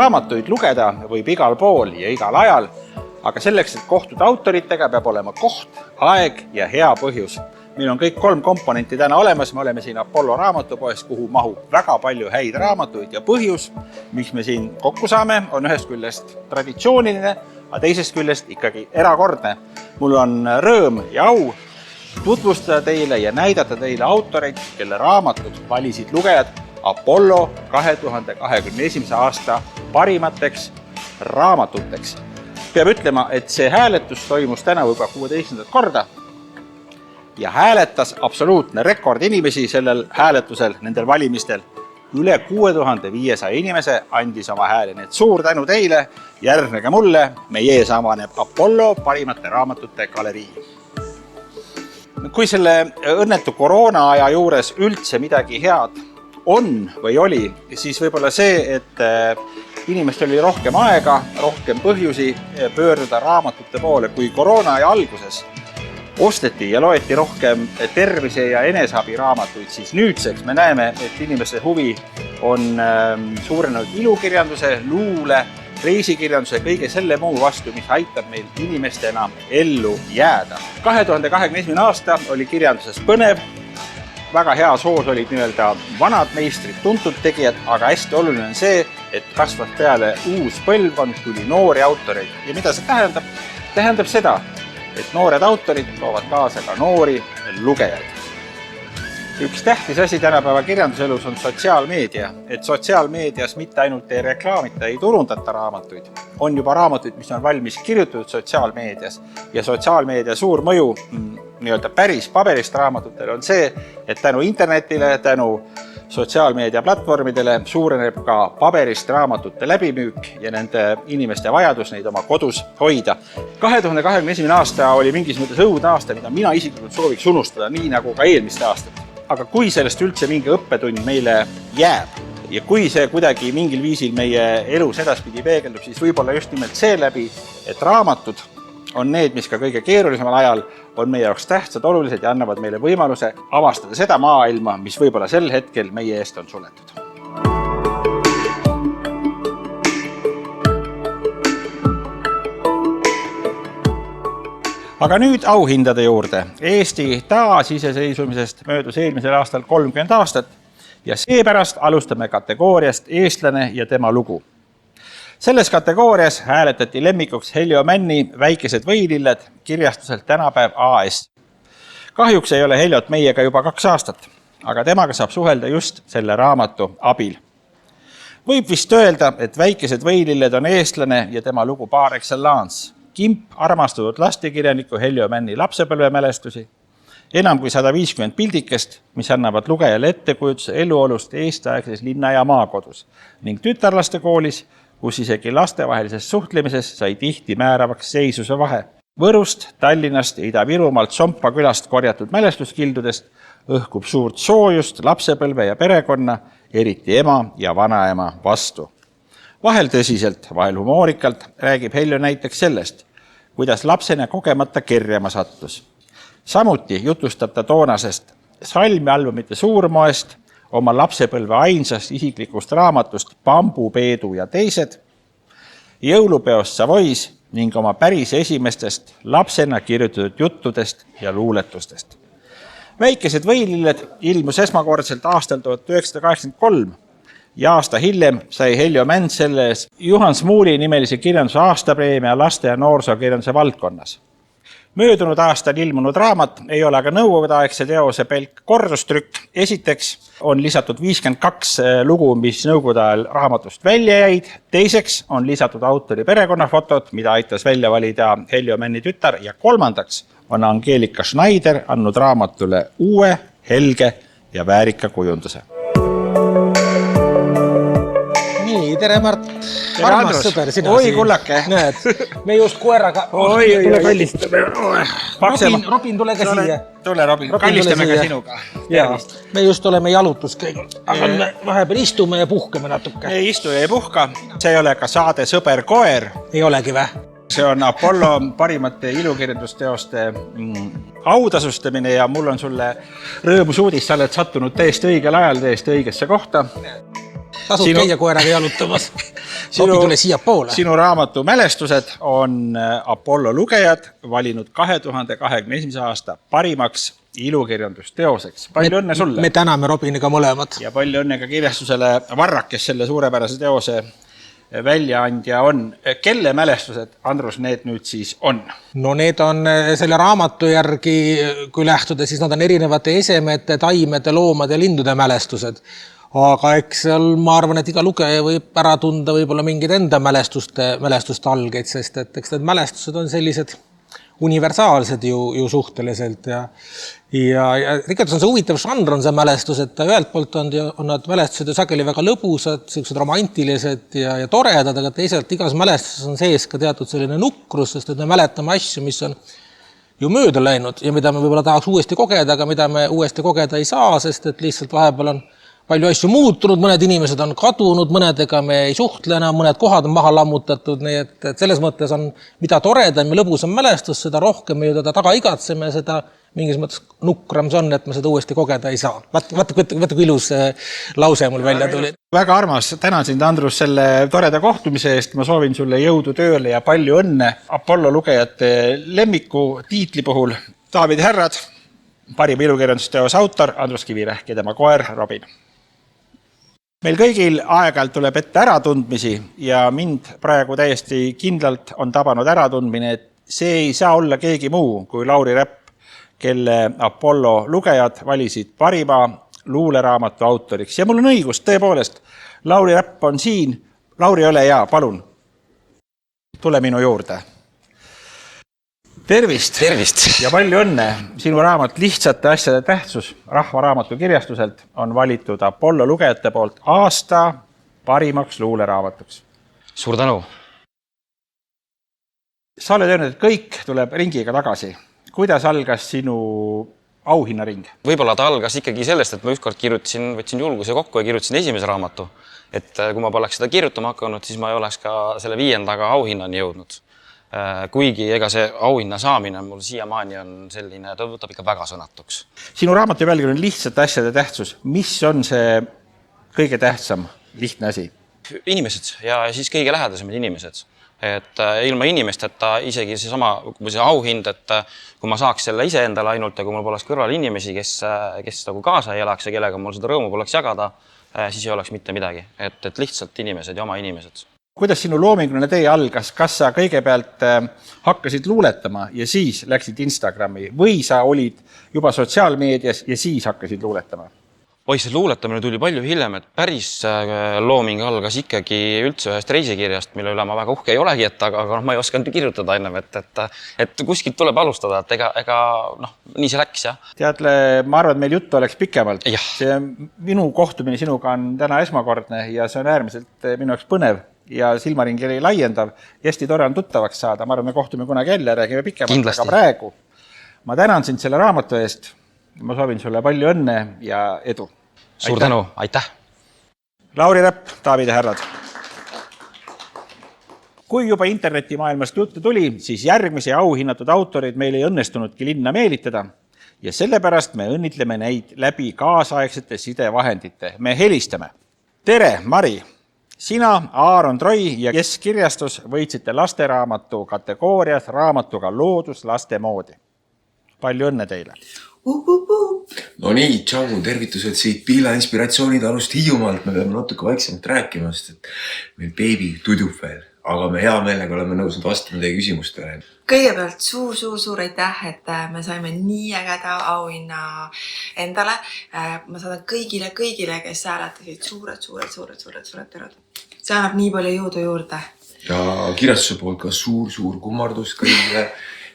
Raamatuid lugeda võib igal pool ja igal ajal, aga selleks, et kohtuda autoritega, peab olema koht, aeg ja hea põhjus. Meil on kõik 3 komponenti täna olemas, me oleme siin Apollo raamatupoes, kuhu mahub väga palju häid raamatuid ja põhjus, miks me siin kokku saame, on ühest küljest traditsiooniline, aga teisest küljest ikkagi erakordne. Mul on rõõm ja au tutvustada teile ja näidata teile autoreid, kelle raamatud valisid lugejad Apollo 2021. aasta parimateks raamatuteks. Peab ütlema, et see hääletus toimus täna juba 16. korda ja hääletas absoluutne rekord inimesi sellel hääletusel, nendel valimistel. Üle 6500 inimese andis oma hääle, nii et suur tänu teile, järgnege mulle, meie ees avaneb Apollo parimate raamatute galerii. Kui selle õnnetu koroona aja juures üldse midagi head on või oli, siis võib-olla see, et inimestel oli rohkem aega, rohkem põhjusi pöörduda raamatute poole, kui koroona aja alguses osteti ja loeti rohkem tervise- ja eneseabi raamatuid, siis nüüdseks me näeme, et inimeste huvi on suurenenud ilukirjanduse, luule, reisikirjanduse ja kõige selle muu vastu, mis aitab meil inimestena ellu jääda. 2021. aasta oli kirjanduses põnev, väga hea soos olid nii-öelda vanad meistrid, tuntud tegijad, aga hästi oluline on see, et kasvas peale uus põlvkond, tuli noori autoreid. Ja mida see tähendab? Tähendab seda, et noored autorid toovad kaasa ka noori lugejaid. Üks tähtis asi tänapäeva kirjanduselus on sotsiaalmeedia, et sotsiaalmeedias mitte ainult ei reklaamita, ei turundata raamatuid, on juba raamatuid, mis on valmis kirjutatud sotsiaalmeedias ja sotsiaalmeedia suur mõju nii-öelda päris paberist raamatutele on see, et tänu internetile, tänu sotsiaalmeedia platvormidele suureneb ka paberist raamatute läbimüük ja nende inimeste vajadus neid oma kodus hoida. 2021. aasta oli mingis mõttes õudne aasta, mida mina isiklikult sooviks unustada, nii nagu ka eelmiste aastat. Aga kui sellest üldse mingi õppetund meile jääb ja kui see kuidagi mingil viisil meie elus edaspidi peegeldub, siis võib-olla just nimelt seeläbi, et raamatud on need, mis ka kõige keerulisemal ajal on meie jaoks tähtsad, olulised ja annavad meile võimaluse avastada seda maailma, mis võib-olla sel hetkel meie eest on suletud. Aga nüüd auhindade juurde. Eesti taasiseseisvumisest möödus eelmisel aastal 30 aastat ja seepärast alustame kategooriast eestlane ja tema lugu. Selles kategoorias hääletati lemmikuks Heljo Männi Väikesed võililled kirjastuselt Tänapäev AS. Kahjuks ei ole Heljot meiega juba 2 aastat, aga temaga saab suhelda just selle raamatu abil. Võib vist öelda, et Väikesed võililled on eestlane ja tema lugu par excellence. Kimp armastunud lastekirjaniku Heljo Männi lapsepõlvemälestusi, enam kui 150 pildikest, mis annavad lugejale ettekujutuse eluolust eestaegses linna- ja maakodus ning tütarlaste koolis, kus isegi lastevahelises suhtlemises sai tihti määravaks seisuse vahe. Võrust, Tallinnast ja Ida-Virumaalt Sompa külast korjatud mälestuskildudest õhkub suurt soojust lapsepõlve ja perekonna, eriti ema ja vanaema vastu. Vahel tõsiselt, vahel humoorikalt räägib Heljo näiteks sellest, kuidas lapsena kogemata kerjama sattus. Samuti jutustab ta toonasest salmialbumite suurmoest, oma lapsepõlve ainsast isiklikust raamatust Bambupeedu ja teised, jõulupeost Savois ning oma päris esimestest lapsena kirjutatud juttudest ja luuletustest. Väikesed võililled ilmus esmakordselt aastal 1983 ja aasta hiljem sai Heljo Männ selles Juhan Smuuli nimelise kirjanduse aastapreemia laste- ja noorsookirjanduse valdkonnas. Möödunud aastal ilmunud raamat ei ole aga nõukogudeaegse teose pelk kordustrükk. Esiteks on lisatud 52 lugu, mis nõukogude ajal raamatust välja jäid. Teiseks on lisatud autori perekonnafotod, mida aitas välja valida Heljo Männi tütar. Ja kolmandaks on Angelika Schneider andnud raamatule uue, helge ja väärika kujunduse. Nii, tere Mart, armas sõber sina siin. Oi, kullake. Näed, me just koeraga tule kallistame. Robin, tule ka siia. Tule, Robin, kallistame ka sinuga. Me just oleme jalutuskäigul, aga me vahepeal istume ja puhkame natuke. Ei istu ja ei puhka. See ei ole ka saade Sõber koer. Ei olegi vä? See on Apollo parimate ilukirjandusteoste autasustamine ja mul on sulle rõõmus uudis, sa oled sattunud täiesti õigel ajal, täiesti õigesse kohta. tasub käia koeraga jalutamas. Ropi tule siia poole. Sinu raamatu mälestused on Apollo lugejad valinud 2021. aasta parimaks ilukirjandusteoseks. Palju õnne sulle. Me täname Robiniga mõlemad. Ja palju õnne ka kirjastusele Varrak, kes selle suurepärase teose väljaandja on. Kelle mälestused, Andrus, need nüüd siis on? No need on selle raamatu järgi, kui lähtuda, siis nad on erinevate esemete, taimede, loomade ja lindude mälestused. Aga eks seal, ma arvan, et iga lugeja võib ära tunda võib-olla mingid enda mälestuste algeid, sest et eks need mälestused on sellised universaalsed ju suhteliselt ja tegelikult on see huvitav žanr on see mälestus, et ühelt poolt on nad mälestused ju sageli väga lõbusad, sellised romantilised ja toredad, aga teisalt igas mälestuses on sees ka teatud selline nukrus, sest et me mäletame asju, mis on ju mööda läinud ja mida me võib-olla tahaks uuesti kogeda, aga mida me uuesti kogeda ei saa, sest et lihtsalt vahepeal on palju asju muutunud, mõned inimesed on kadunud, mõnedega me ei suhtle enam, mõned kohad on maha lammutatud, nii et selles mõttes on, mida toredam ja lõbusam mälestus, seda rohkem me ju teda taga igatseme, seda mingis mõttes nukram see on, et me seda uuesti kogeda ei saa. Vaata kui ilus lause mul välja tuli. Väga armas, tänan sind, Andrus, selle toreda kohtumise eest. Ma soovin sulle jõudu tööle ja palju õnne Apollo lugejate lemmiku tiitli puhul. Daamid ja härrad, parim ilukirjandusteos autor Andrus Kivirähk ja tema koer Robin. Meil kõigil aeg-ajalt tuleb ette äratundmisi ja mind praegu täiesti kindlalt on tabanud äratundmine, et see ei saa olla keegi muu kui Lauri Räpp, kelle Apollo lugejad valisid parima luuleraamatu autoriks. Ja mul on õigus, tõepoolest, Lauri Räpp on siin. Lauri, ole hea, palun. Tule minu juurde. Tervist! Tervist! Ja palju õnne! Sinu raamat Lihtsate asjade tähtsus Rahvaraamatu kirjastuselt on valitud Apollo lugejate poolt aasta parimaks luuleraamatuks. Suur tänu! Sa oled öelnud, et kõik tuleb ringiga tagasi. Kuidas algas sinu auhinnaring? Võib-olla ta algas ikkagi sellest, et ma ükskord võtsin julguse kokku ja kirjutasin esimese raamatu. Et kui ma poleks seda kirjutama hakanud, siis ma ei oleks ka selle 5. auhinnani jõudnud. Kuigi ega see auhinna saamine mul siiamaani on selline, ta võtab ikka väga sõnatuks. Sinu raamatu pealkiri on Lihtsate asjade tähtsus. Mis on see kõige tähtsam lihtne asi? Inimesed ja siis kõige lähedasemad inimesed. Et ilma inimesteta isegi see auhind, et kui ma saaks selle ise endale ainult ja kui mul poleks kõrval inimesi, kes nagu kaasa ei elaks ja kellega mul seda rõõmu poleks jagada, siis ei oleks mitte midagi. Et lihtsalt inimesed ja oma inimesed. Kuidas sinu loominguline tee algas? Kas sa kõigepealt hakkasid luuletama ja siis läksid Instagrami või sa olid juba sotsiaalmeedias ja siis hakkasid luuletama? See luuletamine tuli palju hiljem, et päris looming algas ikkagi üldse ühest reisikirjast, mille üle ma väga uhke ei olegi, aga ma ei osanud kirjutada ennem, et kuskilt tuleb alustada, et ega nii see läks, jah. Teadle, ma arvan, et meil juttu oleks pikemalt. Ja. See minu kohtumine sinuga on täna esmakordne ja see on äärmiselt minu jaoks põnev ja silmaringi laiendav. Hästi tore on tuttavaks saada. Ma arvan, me kohtume kunagi jälle, räägime pikemalt, kindlasti. Aga praegu ma tänan sind selle raamatu eest. Ma soovin sulle palju õnne ja edu. Suur tänu, aitäh! Lauri Räpp, daamid ja härrad. Kui juba internetimaailmast juttu tuli, siis järgmisi auhinnatud autorid meil ei õnnestunudki linna meelitada ja sellepärast me õnnitleme neid läbi kaasaegsete sidevahendite. Me helistame. Tere, Mari! Sina, Aaron Troi ja Keskkirjastus võitsite lasteraamatu kategoorias raamatuga Loodus laste moodi. Palju õnne teile! No nii, tšau, tervitused siit Piila inspiratsioonitalust Hiiumaalt. Me peame natuke vaiksemalt rääkima, sest et meil beebi tudub veel, aga me hea meelega oleme nõus nüüd vastama teie küsimustele. Kõigepealt suur aitäh, et me saime nii ägeda auhinna endale. Ma saadan kõigile, kes hääletasid suured terad. See annab nii palju jõudu juurde. Ja kirjastuse poolt ka suur kummardus kõigile,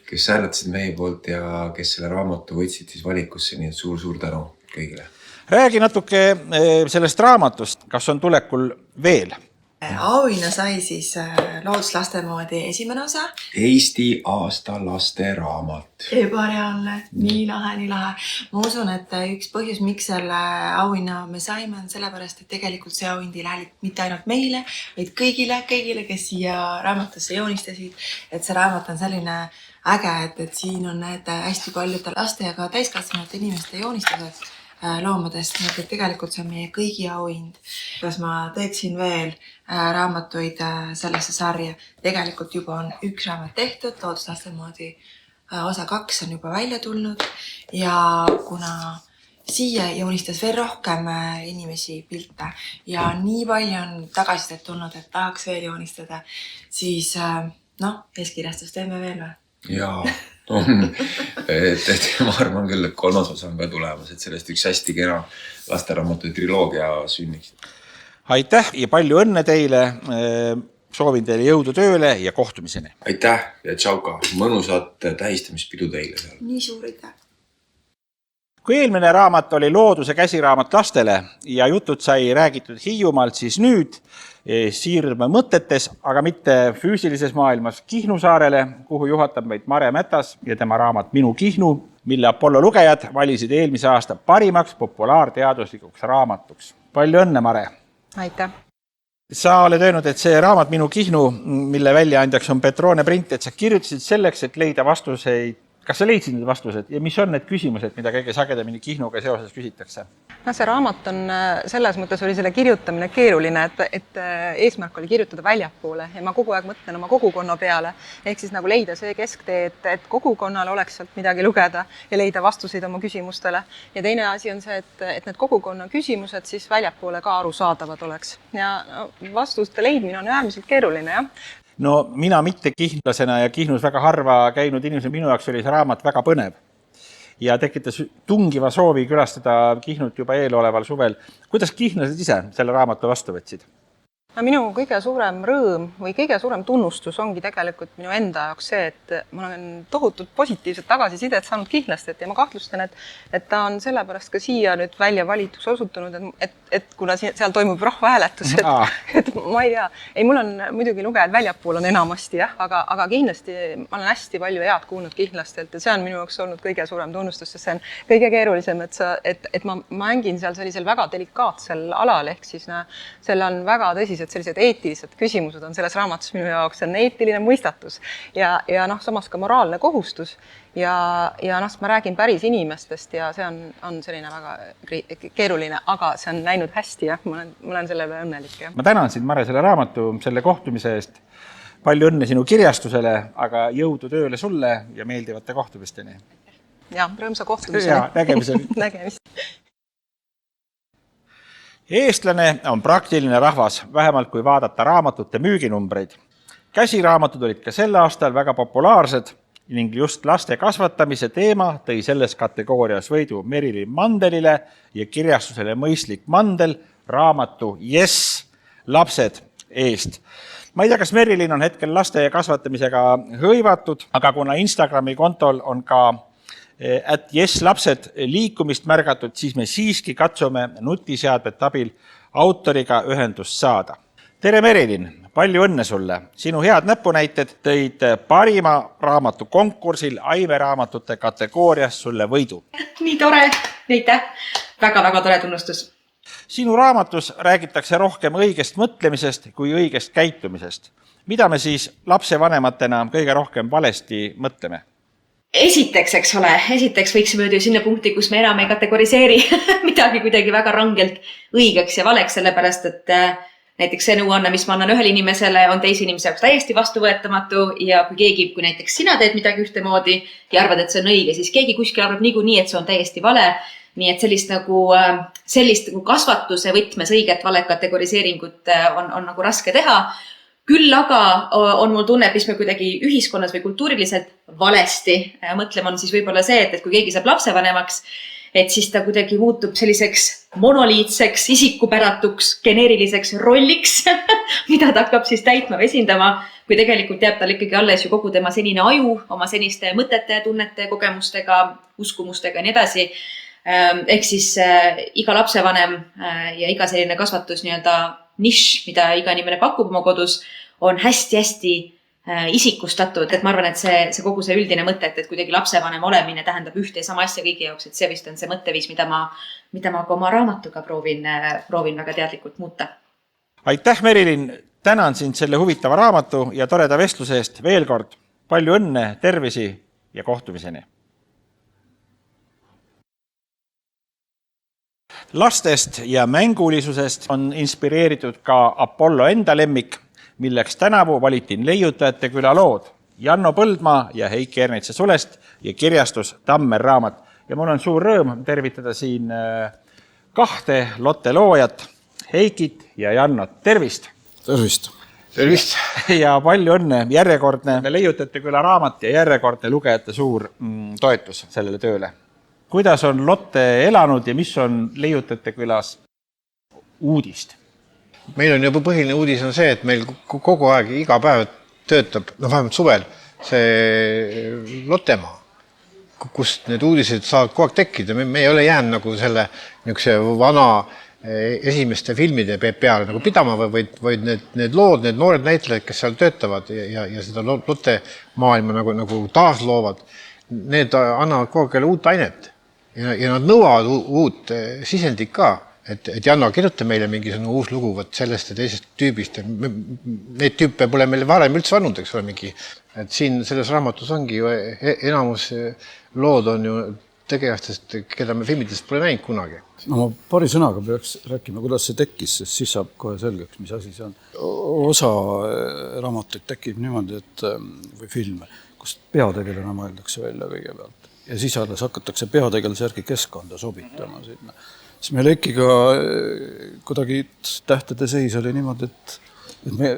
kes hääletasid meie poolt ja kes selle raamatu võtsid siis valikusse, nii et suur tänu kõigile. Räägi natuke sellest raamatust, kas on tulekul veel? Auhinna sai siis Loodus laste moodi esimene osa. Eesti aasta laste raamat. Ebareaalne, nii lahe. Ma usun, et üks põhjus, miks selle auhinna me saime, on sellepärast, et tegelikult see auhind ei lähe mitte ainult meile, vaid kõigile, kes siia raamatusse joonistasid. Et see raamat on selline äge, et siin on need hästi paljude laste ja ka täiskasvanute inimeste joonistused. loomadest, nii et tegelikult see on meie kõigi auhind. Kas ma teeksin veel raamatuid sellesse sarja? Tegelikult juba on üks raamat tehtud, looduslaste moodi osa 2 on juba välja tulnud ja kuna siia joonistas veel rohkem inimesi pilte ja nii palju on tagasisidet tulnud, et tahaks veel joonistada, siis eeskirjastus teeme veel või? Jaa, on. Ma arvan küll, et 3. osa on ka tulemas, et sellest üks hästi kena lasteraamatu triloogia sünniks. Aitäh ja palju õnne teile. Soovin teile jõudu tööle ja kohtumiseni. Aitäh ja tšauka. Mõnusat tähistamispidu teile seal. Nii suur aitäh. Kui eelmine raamat oli looduse käsiraamat lastele ja jutud sai räägitud Hiiumaalt, siis nüüd siirdume mõtetes, aga mitte füüsilises maailmas Kihnu saarele, kuhu juhatab meid Mare Mätas ja tema raamat Minu Kihnu, mille Apollo lugejad valisid eelmise aasta parimaks populaarteaduslikuks raamatuks. Palju õnne, Mare! Aitäh! Sa oled öelnud, et see raamat Minu Kihnu, mille väljaandjaks on Petrone Print, et sa kirjutasid selleks, et leida vastuseid. Kas sa leidsid need vastused ja mis on need küsimused, mida kõige sagedamini Kihnuga seoses küsitakse? See raamat on selles mõttes oli selle kirjutamine keeruline, et eesmärk oli kirjutada väljapoole ja ma kogu aeg mõtlen oma kogukonna peale. Ehk siis nagu leida see kesktee, et kogukonnal oleks sealt midagi lugeda ja leida vastuseid oma küsimustele. Ja teine asi on see, et need kogukonna küsimused siis väljapoole ka arusaadavad oleks. Ja vastuste leidmine on äärmiselt keeruline, jah. No mina mitte kihnlasena ja Kihnus väga harva käinud inimese minu jaoks oli see raamat väga põnev ja tekitas tungiva soovi külastada Kihnut juba eeloleval suvel. Kuidas kihnlased ise selle raamatu vastu võtsid? Minu kõige suurem rõõm või kõige suurem tunnustus ongi tegelikult minu enda jaoks see, et ma olen tohutult positiivset tagasisidet saanud kihnlastelt ja ma kahtlustan, et ta on sellepärast ka siia nüüd välja valituks osutunud, et kuna seal toimub rahvahääletus, et ma ei tea, mul on muidugi lugejad väljapool on enamasti, jah, aga kindlasti ma olen hästi palju head kuulnud kihnlastelt ja see on minu jaoks olnud kõige suurem tunnustus, sest see on kõige keerulisem, et ma mängin seal sellisel väga delikaatsel alal, ehk siis seal on väga tõsised sellised eetilised küsimused on selles raamatus minu jaoks, see on eetiline mõistatus ja samas ka moraalne kohustus ja ma räägin päris inimestest ja see on selline väga keeruline, aga see on läinud hästi, jah, ma olen selle üle õnnelik. Ja. Ma tänan sind, Mare, selle raamatu, selle kohtumise eest. Palju õnne sinu kirjastusele, aga jõudu tööle sulle ja meeldivate kohtumisteni. Ja, rõõmsa kohtumiseni. Ja, nägemiseni. Nägemist. Eestlane on praktiline rahvas, vähemalt kui vaadata raamatute müüginumbreid. Käsiraamatud olid ka sel aastal väga populaarsed ning just laste kasvatamise teema tõi selles kategoorias võidu Merilin Mandelile ja kirjastusele Mõistlik Mandel raamatu Yes, lapsed eest. Ma ei tea, kas Merilin on hetkel laste kasvatamisega hõivatud, aga kuna Instagrami kontol on ka Yes, lapsed liikumist märgatud, siis me siiski katsume nutiseadmete abil autoriga ühendust saada. Tere, Merilin! Palju õnne sulle! Sinu head näpunäited tõid parima raamatu konkursil Aime raamatute kategoorias sulle võidu. Nii tore! Aitäh! Väga-väga tore tunnustus. Sinu raamatus räägitakse rohkem õigest mõtlemisest kui õigest käitumisest. Mida me siis lapsevanematena kõige rohkem valesti mõtleme? Esiteks, eks ole, võiksime ju sinna punkti, kus me enam ei kategoriseeri midagi kuidagi väga rangelt õigeks ja valeks, sellepärast, et näiteks see nõuanne, mis ma annan ühele inimesele, on teise inimese jaoks täiesti vastuvõetamatu ja kui näiteks sina teed midagi ühtemoodi ja arvad, et see on õige, siis keegi kuskil arvab niikuinii, et see on täiesti vale. Nii et sellist nagu kasvatuse võtmes õiget vale kategoriseeringut on nagu raske teha. Küll aga on mul tunne, et mis me kuidagi ühiskonnas või kultuuriliselt valesti mõtlema on siis võib-olla see, et kui keegi saab lapsevanemaks, et siis ta kuidagi muutub selliseks monoliitseks, isikupäratuks, geneeriliseks rolliks, mida ta hakkab siis täitma või esindama, kui tegelikult jääb tal ikkagi alles ju kogu tema senine aju, oma seniste mõtete, tunnete, kogemustega, uskumustega ja nii edasi. Ehk siis iga lapsevanem ja iga selline kasvatus nišš, mida iga inimene pakub oma kodus, on hästi-hästi isikustatud, et ma arvan, et see kogu see üldine mõte, et kuidagi lapsevanem olemine tähendab ühte ja sama asja kõigi jaoks, et see vist on see mõtteviis, mida ma ka oma raamatuga proovin väga teadlikult muuta. Aitäh, Merilin! Tänan sind selle huvitava raamatu ja toreda vestluse eest veel kord. Palju õnne, tervisi ja kohtumiseni! Lastest ja mängulisusest on inspireeritud ka Apollo enda lemmik, milleks tänavu valiti leiutajate küla lood Janno Põldmaa ja Heiki Ernitsa Sulest ja kirjastus Tammer raamat. Ja mul on suur rõõm tervitada siin kahte Lotte loojat, Heikit ja Jannot. Tervist! Tervist! Tervist! Ja palju õnne! Järjekordne leiutajate küla raamat ja järjekordne lugejate suur toetus sellele tööle. Kuidas on Lotte elanud ja mis on leiutajate külas uudist? Meil on juba põhiline uudis on see, et meil kogu aeg iga päev töötab, vähemalt suvel, see Lottemaa, kust need uudised saavad kogu aeg tekkida. Me ei ole jäänud nagu selle niisuguse vana esimeste filmide peale nagu pidama, vaid need lood, need noored näitlejad, kes seal töötavad ja seda Lotte maailma nagu taasloovad, need annavad kogu aeg uut ainet. Ja nad nõuavad uut sisendit ka, et Janno, kirjuta meile mingisugune uus lugu sellest ja teisest tüübist. Neid tüüpe pole meil varem üldse olnud, eks ole mingi. Et siin selles raamatus ongi ju enamus lood on ju tegelastest, keda me filmidest pole näinud kunagi. No ma paari sõnaga peaks rääkima, kuidas see tekkis, sest siis saab kohe selgeks, mis asi see on. Osa raamatuid tekib niimoodi, või filme, kus peategelane mõeldakse välja kõigepealt. Ja siis alles hakatakse peategelase järgi keskkonda sobitama sinna. Siis meil äkki ka kuidagi tähtede seis oli niimoodi, et me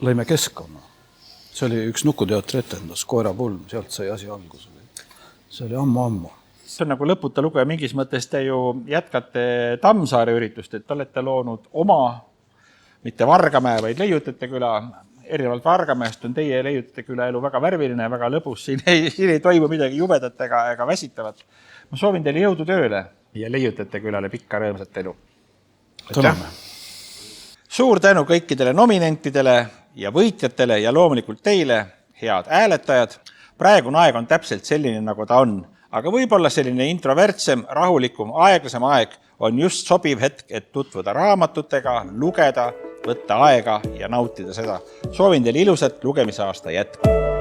lõime keskkonna. See oli üks Nukuteatri etendus, Koerapulm, sealt sai asi alguse. See oli ammu. See on nagu lõputa lugu ja mingis mõttes te ju jätkate Tammsaare üritust, et olete loonud oma, mitte Vargamäe, vaid leiutajate küla. Erinevalt Vargamäest on teie leiutajate küla elu väga värviline, väga lõbus. Siin ei toimu midagi jubedat ega väsitavat. Ma soovin teile jõudu tööle ja leiutajate külale pikka rõõmsat elu. Täname. Suur tänu kõikidele nominentidele ja võitjatele ja loomulikult teile, head hääletajad. Praegune aeg on täpselt selline, nagu ta on. Aga võib-olla selline introvertsem, rahulikum, aeglasem aeg on just sobiv hetk, et tutvuda raamatutega, lugeda, võtta aega ja nautida seda. Soovin teile ilusat lugemisaasta jätku.